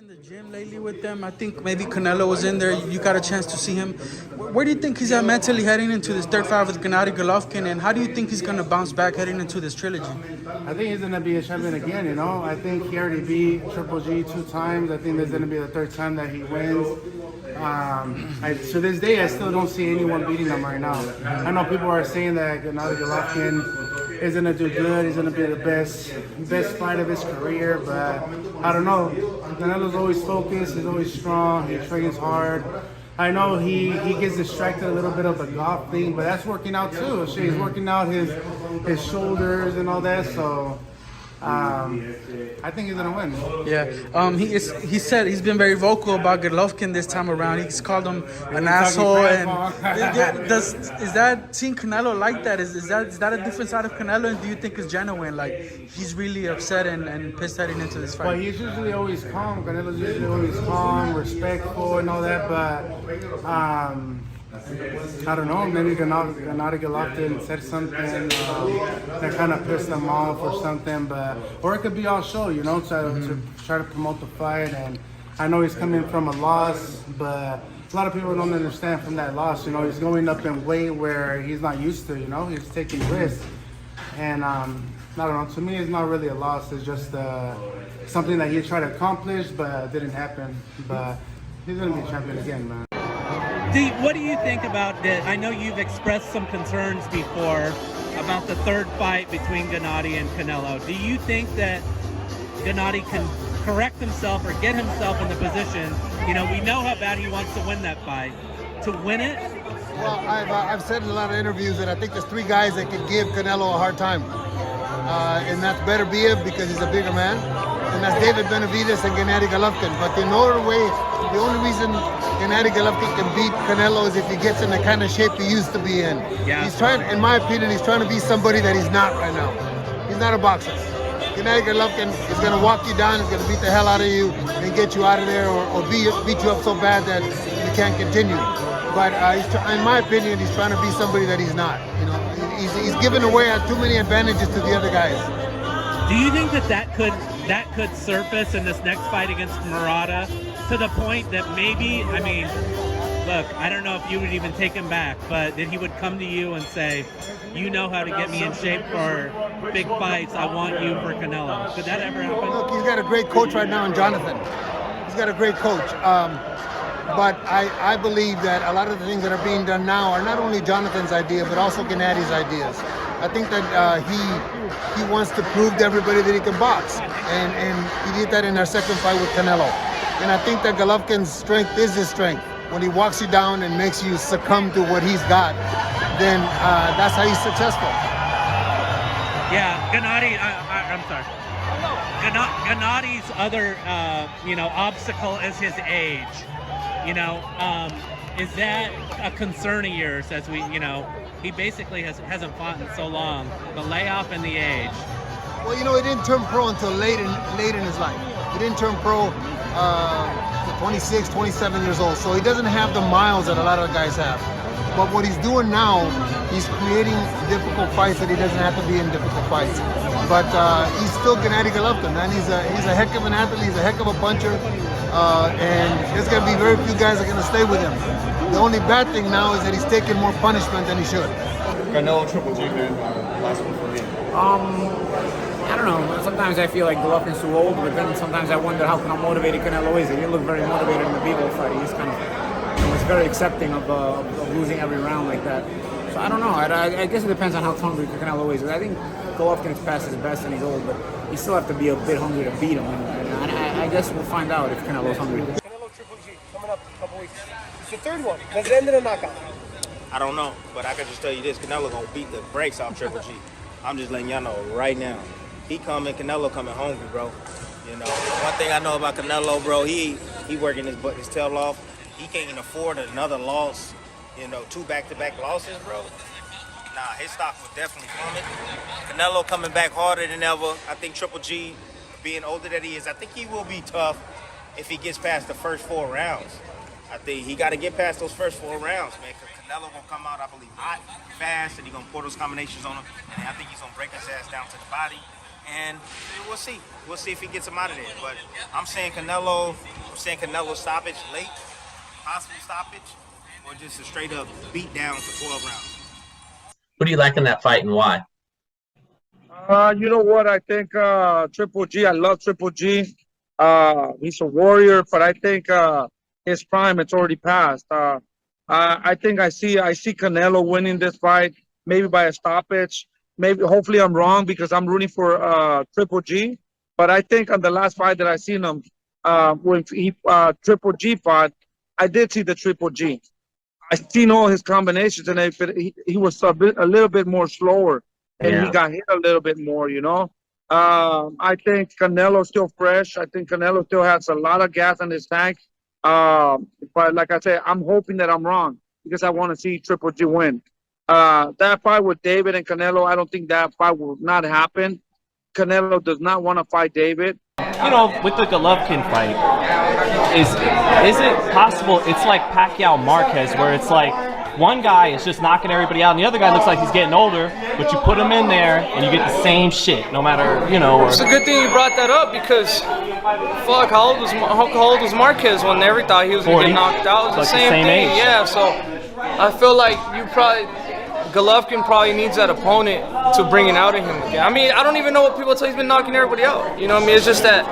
the gym lately with them? I think maybe Canelo was in there. You got a chance to see him. Where do you think he's at mentally heading into this third fight with Gennadiy Golovkin, and how do you think he's going to bounce back heading into this trilogy? I think he's going to be a champion again, you know. I think he already beat Triple G 2 times. I think there's going to be the third time that he wins. To this day, I still don't see anyone beating him right now. I know people are saying that Gennadiy Golovkin is going to do good. He's going to be the best fight of his career, but I don't know. Canelo's always focused. He's always strong. He trains hard. I know he gets distracted a little bit of the golf thing, but that's working out too. He's working out his shoulders and all that, so I think he's gonna win. Yeah, he said he's been very vocal about Golovkin this time around. He's called him an asshole, and is that seeing Canelo like that? Is that a different side of Canelo, and do you think it's genuine? Like he's really upset and pissed heading into this fight? Well, he's usually always calm. Canelo's usually always calm, respectful, and all that. But I don't know, maybe Gennadiy Golovkin said something that kind of pissed them off or something, or it could be all show, you know, to try to promote the fight. And I know he's coming from a loss, but a lot of people don't understand from that loss, you know, he's going up in weight where he's not used to, you know, he's taking risks. And I don't know, to me it's not really a loss, it's just something that he tried to accomplish, but it didn't happen. But he's going to be champion again, man. What do you think about this? I know you've expressed some concerns before about the third fight between Gennadiy and Canelo. Do you think that Gennadiy can correct himself or get himself in the position? You know, we know how bad he wants to win that fight. To win it? Well, I've said in a lot of interviews that I think there's 3 guys that can give Canelo a hard time. And that's Benavidez because he's a bigger man. And that's David Benavidez and Gennadiy Golovkin. But the only reason Gennadiy Golovkin can beat Canelo is if he gets in the kind of shape he used to be in. Yeah. He's trying, in my opinion, he's trying to be somebody that he's not right now. He's not a boxer. Gennadiy Golovkin is going to walk you down, he's going to beat the hell out of you and get you out of there, or beat you up so bad that you can't continue. But in my opinion, he's trying to be somebody that he's not. You know, he's giving away too many advantages to the other guys. Do you think that could surface in this next fight against Murata to the point that maybe, I mean, look, I don't know if you would even take him back, but that he would come to you and say, you know how to get me in shape for big fights, I want you for Canelo. Could that ever happen? Look, he's got a great coach right now in Jonathan. He's got a great coach. But I believe that a lot of the things that are being done now are not only Jonathan's idea, but also Gennadi's ideas. I think that he wants to prove to everybody that he can box. And he did that in our second fight with Canelo. And I think that Golovkin's strength is his strength. When he walks you down and makes you succumb to what he's got, then that's how he's successful. Yeah, Gennadiy, I'm sorry. Gennadi's other, obstacle is his age. You know, is that a concern of yours as he basically hasn't fought in so long, the layoff and the age? Well, he didn't turn pro until late in his life. He didn't turn pro 26, 27 years old, so he doesn't have the miles that a lot of guys have. But what he's doing now, he's creating difficult fights that he doesn't have to be in difficult fights. But he's still Gennadiy Golovkin, man. He's a heck of an athlete. He's a heck of a puncher. And there's going to be very few guys that are going to stay with him. The only bad thing now is that he's taking more punishment than he should. Canelo Triple G, man. Last one for me. I don't know. Sometimes I feel like Golovkin's too old, but then sometimes I wonder how motivated Canelo is. He didn't look very motivated in the Beagle fight. He's kind of, was very accepting of losing every round like that. So I don't know. I guess it depends on how hungry Canelo is. I think Golovkin's past his best and he's old, but he still have to be a bit hungry to beat him. And I guess we'll find out if Canelo's hungry. Canelo Triple G coming up in a couple weeks. It's your third one. Does it end in a knockout? I don't know, but I can just tell you this: Canelo gonna beat the brakes off Triple G. I'm just letting y'all know right now. Canelo coming hungry, bro. You know, one thing I know about Canelo, bro, he working his tail off. He can't even afford another loss. 2 back-to-back losses, bro. Nah, his stock will definitely plummet. Canelo coming back harder than ever. I think Triple G, being older than he is, I think he will be tough if he gets past the first 4 rounds. I think he got to get past those first 4 rounds, man. Because Canelo gonna come out, I believe, hot, fast, and he's gonna pour those combinations on him. And I think he's gonna break his ass down to the body. And we'll see. We'll see if he gets him out of there. But I'm saying Canelo seeing Canelo stoppage late, possible stoppage, or just a straight up beat down for 12 rounds? Who do you like in that fight and why? You know what? I think Triple G. I love Triple G. He's a warrior, but I think his prime it's already passed. I think I see Canelo winning this fight, maybe by a stoppage. Maybe hopefully I'm wrong because I'm rooting for Triple G. But I think on the last fight that I seen him when he Triple G fought, I did see the Triple G. I seen all his combinations and he was a little bit more slower. And he got hit a little bit more, you know. I think Canelo's still fresh. I think Canelo still has a lot of gas in his tank. But like I said, I'm hoping that I'm wrong because I want to see Triple G win. That fight with David and Canelo, I don't think that fight will not happen. Canelo does not want to fight David. You know, with the Golovkin fight, is it possible it's like Pacquiao-Marquez where it's like one guy is just knocking everybody out and the other guy looks like he's getting older, but you put him in there and you get the same shit no matter, you know. It's a good thing you brought that up because, fuck, how old was Marquez when everybody thought he was going to get knocked out? It was like the same thing. age. Yeah, so I feel like Golovkin probably needs that opponent to bring it out of him again. I mean, I don't even know what people tell. He's been knocking everybody out. You know what I mean? It's just that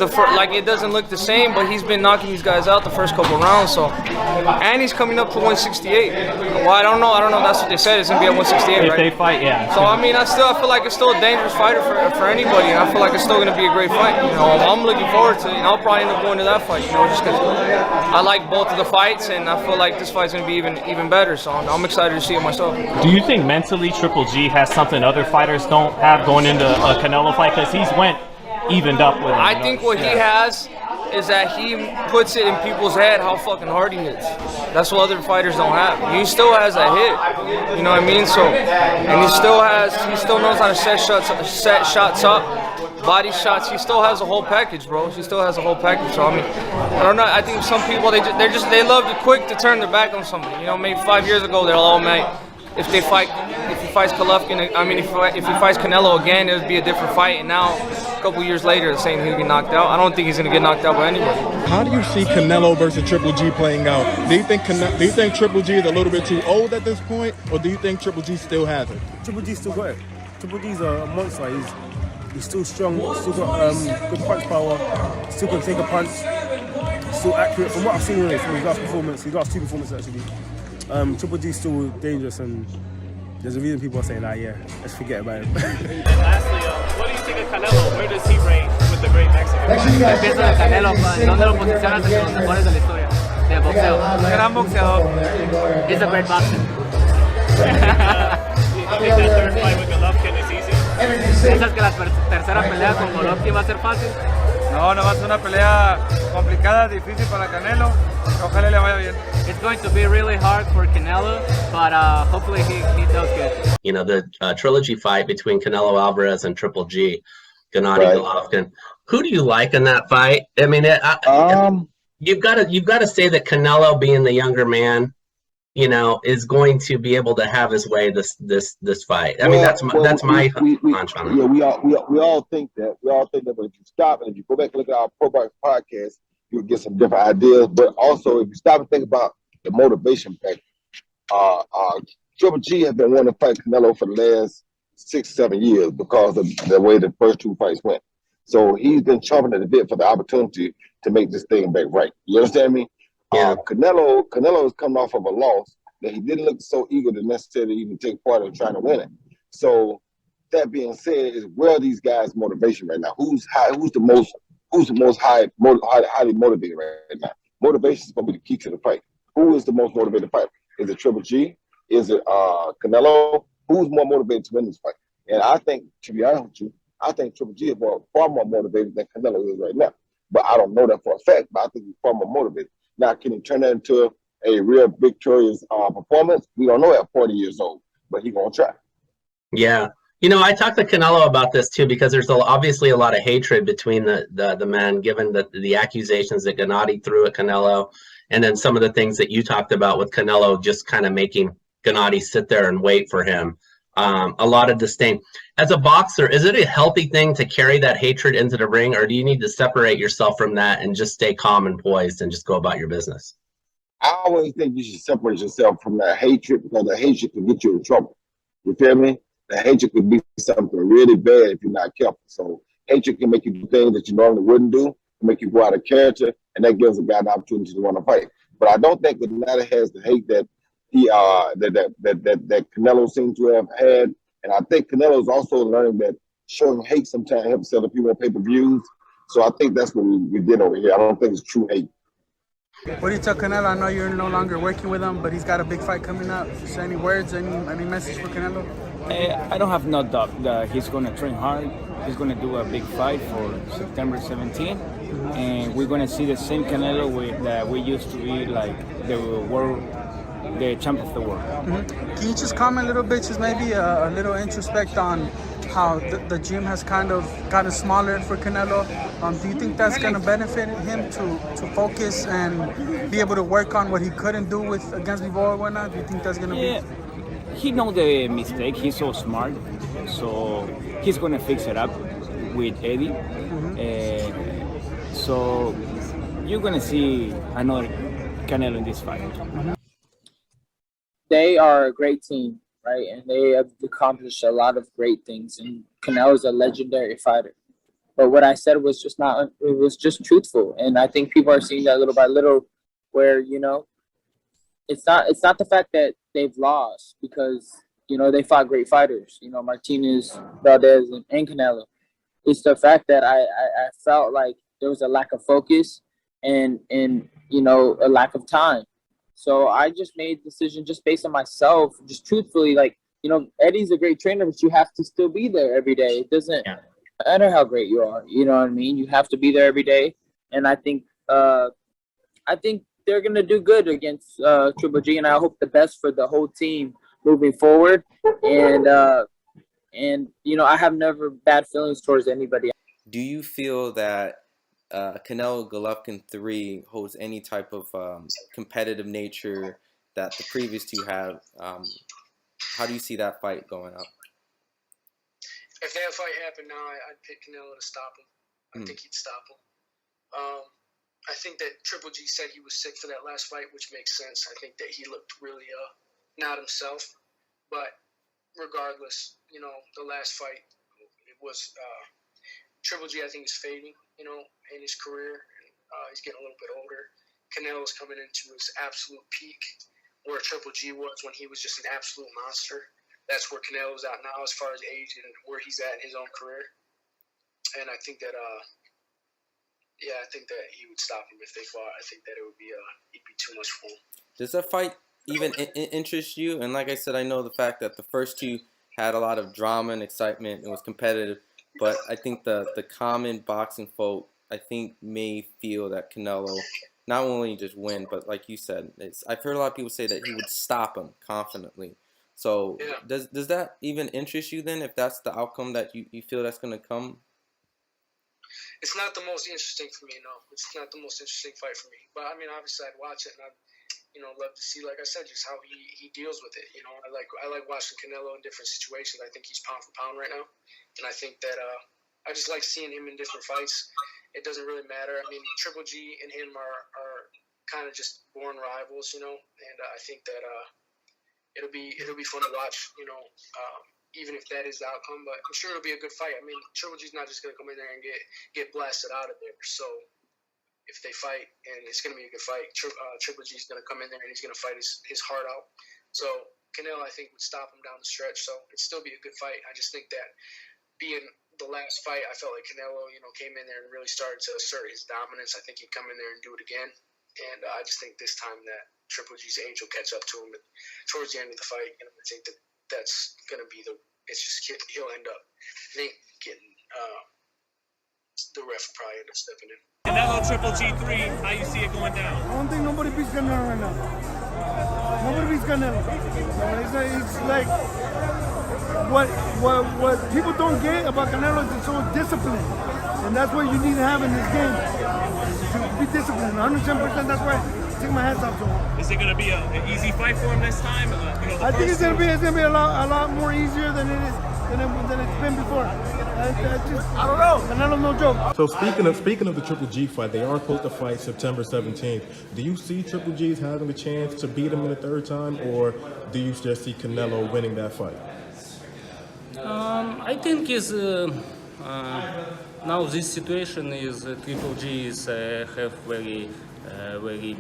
it doesn't look the same, but he's been knocking these guys out the first couple rounds. So, and he's coming up to 168. Well, I don't know. That's what they said. It's gonna be at 168, if right? they fight, yeah. So I mean, I feel like it's still a dangerous fighter for anybody, and I feel like it's still gonna be a great fight. You know, I'm looking forward to it, and I'll probably end up going to that fight. You know, just because I like both of the fights, and I feel like this fight's gonna be even better. So I'm excited to see it myself. Do you think mentally Triple G has something other fighters don't have going into a Canelo fight? Because he's went evened up with him. I think what he has is that he puts it in people's head how fucking hard he hits. That's what other fighters don't have. He still has that hit, you know what I mean? So, and he still knows how to set shots up, body shots. He still has a whole package, bro. He still has a whole package. So I mean, I don't know. I think some people they love to quick to turn their back on somebody. You know, maybe 5 years ago they're all mate. If he fights Golovkin, I mean, if he fights Canelo again, it would be a different fight. And now, a couple years later, saying he'll get knocked out. I don't think he's gonna get knocked out by anybody. How do you see Canelo versus Triple G playing out? Do you think Triple G is a little bit too old at this point, or do you think Triple G still has it? Triple G still got it. Triple G's a monster. He's still strong. Still got good punch power. Still can take a punch. Still accurate. From what I've seen from his last performance, his last two performances actually. Triple G's still dangerous, and there's a reason people are saying that. Yeah, let's forget about it. And lastly, what do you think of Canelo? Where does he rank with the great Mexican? Pienso de Canelo, ¿dónde lo posicionas entre los mejores de la historia de boxeo? Gran boxeador. He's a great boxer. Do you think that third fight with Golovkin is easy? ¿Piensas que la tercera pelea con Golovkin va a ser fácil? No, va a ser una pelea complicada, difícil para Canelo. Ojalá le vaya bien. It's going to be really hard for Canelo, but hopefully he does good. You know, the trilogy fight between Canelo Alvarez and Triple G, Gennadiy Golovkin. Who do you like in that fight? I mean, you've got to say that Canelo, being the younger man, you know, is going to be able to have his way this fight. I mean, that's my hunch on it. Yeah, we all think that. We all think that, but if you stop and if you go back and look at our Pro Box podcast, you'll get some different ideas. But also, if you stop and think about the motivation factor, Triple G has been wanting to fight Canelo for the last 6-7 years because of the way the first two fights went. So he's been chomping at the bit for the opportunity to make this thing back right. You understand me? Yeah. Canelo is coming off of a loss that he didn't look so eager to necessarily even take part in trying to win it. So that being said, is where are these guys' motivation right now? Who's the most highly motivated right now? Motivation is going to be the key to the fight. Who is the most motivated fighter? Is it Triple G? Is it Canelo? Who's more motivated to win this fight? And I think, to be honest with you, I think Triple G is far more motivated than Canelo is right now. But I don't know that for a fact, but I think he's far more motivated. Now, can he turn that into a real victorious performance? We don't know at 40 years old, but he's going to try. Yeah. You know, I talked to Canelo about this too, because there's obviously a lot of hatred between the men, given the accusations that Gennadiy threw at Canelo, and then some of the things that you talked about with Canelo just kind of making Gennadiy sit there and wait for him. a lot of disdain. As a boxer, is it a healthy thing to carry that hatred into the ring, or do you need to separate yourself from that and just stay calm and poised and just go about your business? I always think you should separate yourself from that hatred, because the hatred can get you in trouble. You feel me? The hatred could be something really bad if you're not careful. So hatred can make you do things that you normally wouldn't do, make you go out of character, and that gives a guy an opportunity to want to fight. But I don't think that Gennadiy has the hate that that Canelo seems to have had. And I think Canelo is also learning that showing hate sometimes helps sell the people on pay-per-views. So I think that's what we did over here. I don't think it's true hate. What do you tell Canelo? I know you're no longer working with him, but he's got a big fight coming up. So any words, any message for Canelo? I don't have no doubt that he's going to train hard. He's going to do a big fight for September 17th. And we're going to see the same Canelo that we used to be, like the champ of the world. Can you just comment a little bit, just maybe a little introspect on how the gym has kind of gotten smaller for Canelo? Do you think that's going to benefit him to focus and be able to work on what he couldn't do against Bivol or whatnot? Do you think that's going to be? He knows the mistake. He's so smart. So he's going to fix it up with Eddie. So you're going to see another Canelo in this fight. They are a great team, right? And they have accomplished a lot of great things. And Canelo is a legendary fighter. But what I said was just it was just truthful. And I think people are seeing that little by little where, it's not the fact that they've lost, because, they fought great fighters, Martinez, Valdez, and Canelo. It's the fact that I felt like there was a lack of focus and a lack of time. So I just made a decision just based on myself, just truthfully, like, Eddie's a great trainer, but you have to still be there every day. It doesn't matter how great you are. You know what I mean? You have to be there every day. And I think they're going to do good against Triple G, and I hope the best for the whole team moving forward. And I have never bad feelings towards anybody. Do you feel that Canelo Golovkin 3 holds any type of competitive nature that the previous two have? How do you see that fight going up? If that fight happened now, I'd pick Canelo to stop him. I think he'd stop him. I think that Triple G said he was sick for that last fight, which makes sense. I think that he looked really not himself. But regardless, the last fight, it was Triple G, I think, is fading, in his career. He's getting a little bit older. Canelo's coming into his absolute peak, where Triple G was when he was just an absolute monster. That's where Canelo's at now as far as age and where he's at in his own career. And I think that, I think that he would stop him if they fought. I think that it'd be too much for him. Does that fight even interest you? And like I said, I know the fact that the first two had a lot of drama and excitement and was competitive. But I think the common boxing folk, I think, may feel that Canelo not only just win, but like you said, I've heard a lot of people say that he would stop him confidently. So does that even interest you then, if that's the outcome that you feel that's going to come? It's not the most interesting for me, no. It's not the most interesting fight for me. But, I mean, obviously I'd watch it, and I'd love to see, like I said, just how he deals with it. I like watching Canelo in different situations. I think he's pound for pound right now. And I think that I just like seeing him in different fights. It doesn't really matter. I mean, Triple G and him are kind of just born rivals, and I think that it'll be fun to watch, even if that is the outcome. But I'm sure it'll be a good fight. I mean, Triple G's not just going to come in there and get blasted out of there. So if they fight, and it's going to be a good fight, Triple G's going to come in there and he's going to fight his heart out. So Canelo, I think, would stop him down the stretch. So it'd still be a good fight. I just think that being the last fight, I felt like Canelo, came in there and really started to assert his dominance. I think he'd come in there and do it again. And I just think this time that Triple G's age will catch up to him. But towards the end of the fight, I think that's going to be he'll end up, getting the ref will probably end up stepping in. Canelo Triple G3, how you see it going down? I don't think nobody beats Canelo right now. Nobody beats Canelo. It's like what people don't get about Canelo is he's so disciplined, and that's what you need to have in this game. be disciplined, 110%. That's why I take my hats off to him. Is it going to be an easy fight for him this time? I think it's gonna be a lot more easier than it's been before. I don't know. Canelo's no joke. So speaking of the Triple G fight, they are supposed to fight September 17th. Do you see Triple G's having a chance to beat him in the third time, or do you just see Canelo winning that fight? I think is now this situation is Triple G is have very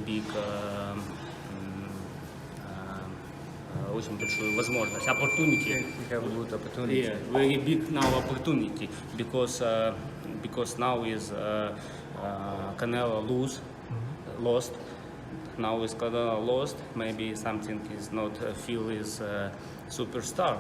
big очень большую возможность, opportunity. Have a good opportunity. Yeah, very big now opportunity because now is Canelo lost. Now is Canelo lost. Maybe something is not feel is superstar.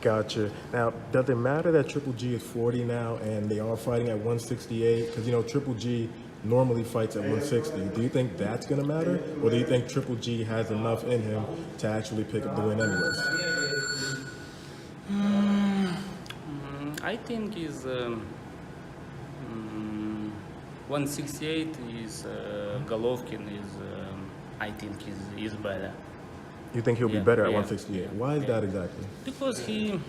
Gotcha. Now, does it matter that Triple G is 40 now and they are fighting at 168? Because, you know, Triple G normally fights at 160. Do you think that's going to matter? Or do you think Triple G has enough in him to actually pick up the win anyways? I think is 168 is Golovkin is I think is better. You think he'll be better at 168? Why is that exactly? Because he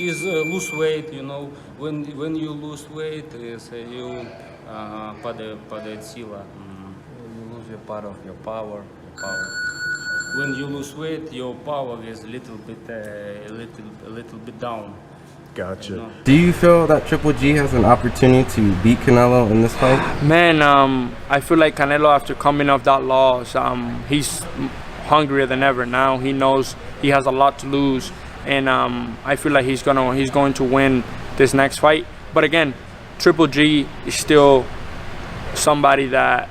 is lose weight, you know. When you lose weight, is you падает сила. You lose your part of your power. When you lose weight, your power is a little bit down. Gotcha. You know? Do you feel that Triple G has an opportunity to beat Canelo in this fight? Man, I feel like Canelo, after coming off that loss, he's hungrier than ever now. He knows he has a lot to lose, and I feel like he's going to win this next fight. But again, Triple G is still somebody that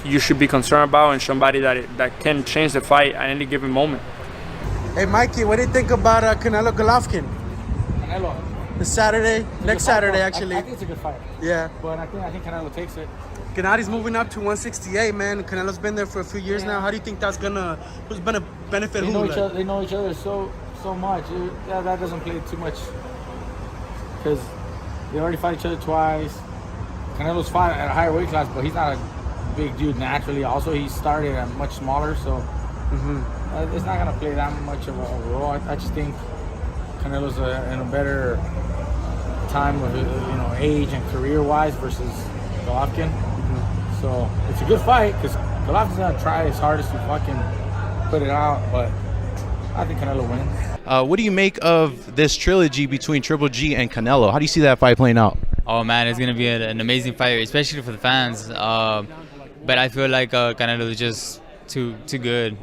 you should be concerned about, and somebody that can change the fight at any given moment. Hey, Mikey, what do you think about Canelo Golovkin? Canelo. This Saturday, next Saturday actually. I think it's a good fight. Yeah. But I think Canelo takes it. Gennadi's moving up to 168, man. Canelo's been there for a few years now. How do you think who's gonna benefit They who? know each other. They know each other so much. That doesn't play too much because they already fought each other twice. Canelo's fought at a higher weight class, but he's not a big dude naturally. Also, he started at much smaller, so it's not gonna play that much of a role. I just think Canelo's in a better time of age and career-wise versus Golovkin. So it's a good fight because Golovkin's gonna try his hardest to fucking put it out, but I think Canelo wins. What do you make of this trilogy between Triple G and Canelo? How do you see that fight playing out? Oh man, it's gonna be an amazing fight, especially for the fans. But I feel like Canelo is just too good.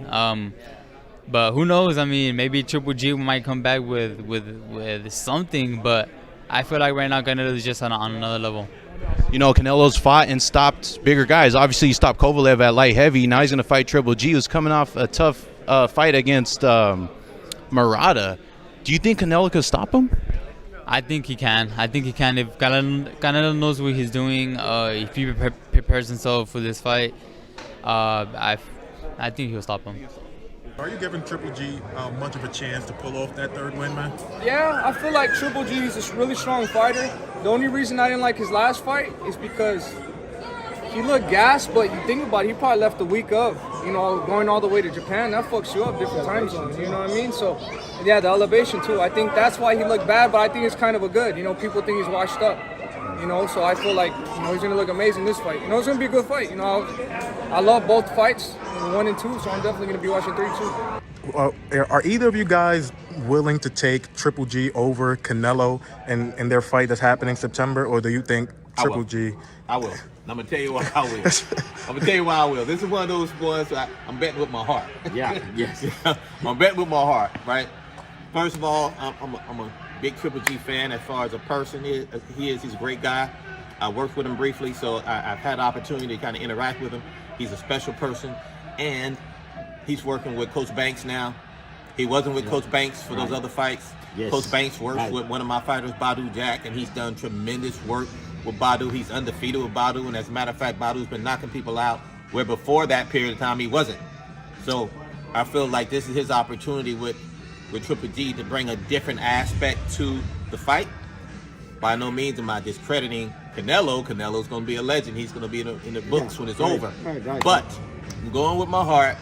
But who knows? I mean, maybe Triple G might come back with something. But I feel like right now Canelo is just on another level. You know, Canelo's fought and stopped bigger guys. Obviously, he stopped Kovalev at light heavy. Now he's going to fight Triple G, who's coming off a tough fight against Murata. Do you think Canelo could stop him? I think he can. If Canelo knows what he's doing, if he prepares himself for this fight, I think he'll stop him. Are you giving Triple G much of a chance to pull off that third win, man? Yeah, I feel like Triple G is a really strong fighter. The only reason I didn't like his last fight is because he looked gassed, but you think about it, he probably left the week of, going all the way to Japan. That fucks you up, different time zones, you know what I mean? So, yeah, the elevation too. I think that's why he looked bad, but I think it's kind of a good. People think he's washed up. So I feel like, he's going to look amazing this fight. It's going to be a good fight. I love both fights, 1 and 2, so I'm definitely going to be watching 3 too. Are either of you guys willing to take Triple G over Canelo in their fight that's happening September, or do you think Triple G? I will. I'm going to tell you why I will. I'm going to tell you why I will. This is one of those ones I'm betting with my heart. Yeah, yes. I'm betting with my heart, right? First of all, I'm a big Triple G fan as far as a person. He's a great guy. I worked with him briefly, so I've had the opportunity to kind of interact with him. He's a special person, and he's working with Coach Banks now. He wasn't with Coach Banks for those other fights. Yes. Coach Banks works with one of my fighters, Badu Jack, and he's done tremendous work with Badu. He's undefeated with Badu, and as a matter of fact, Badu's been knocking people out where before that period of time he wasn't. So I feel like this is his opportunity with Triple G to bring a different aspect to the fight. By no means am I discrediting Canelo's going to be a legend. He's going to be in the books when it's over. Right. But I'm going with my heart,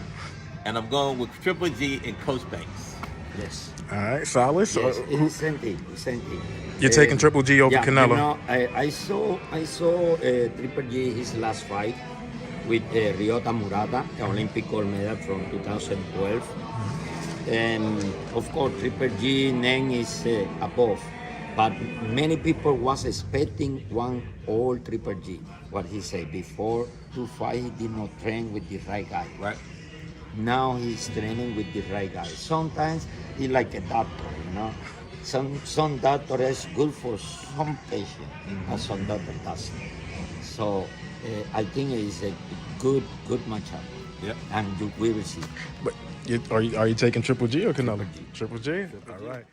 and I'm going with Triple G and Coach Banks. Yes. All right, solid. So Yes, it's same thing. you're taking Triple G over yeah, Canelo. You know, I saw Triple G his last fight with Ryota Murata, the Olympic gold medal from 2012. And of course, Triple G name is above. But many people was expecting one old Triple G. What he said before to fight, he did not train with the right guy. Right. Now he's training with the right guy. Sometimes he like a doctor, you know. Some doctor is good for some patient, and some doctor doesn't. So I think it's a good matchup. Yep. And we will see. But are you taking Triple G or Canelo? Triple G. All right.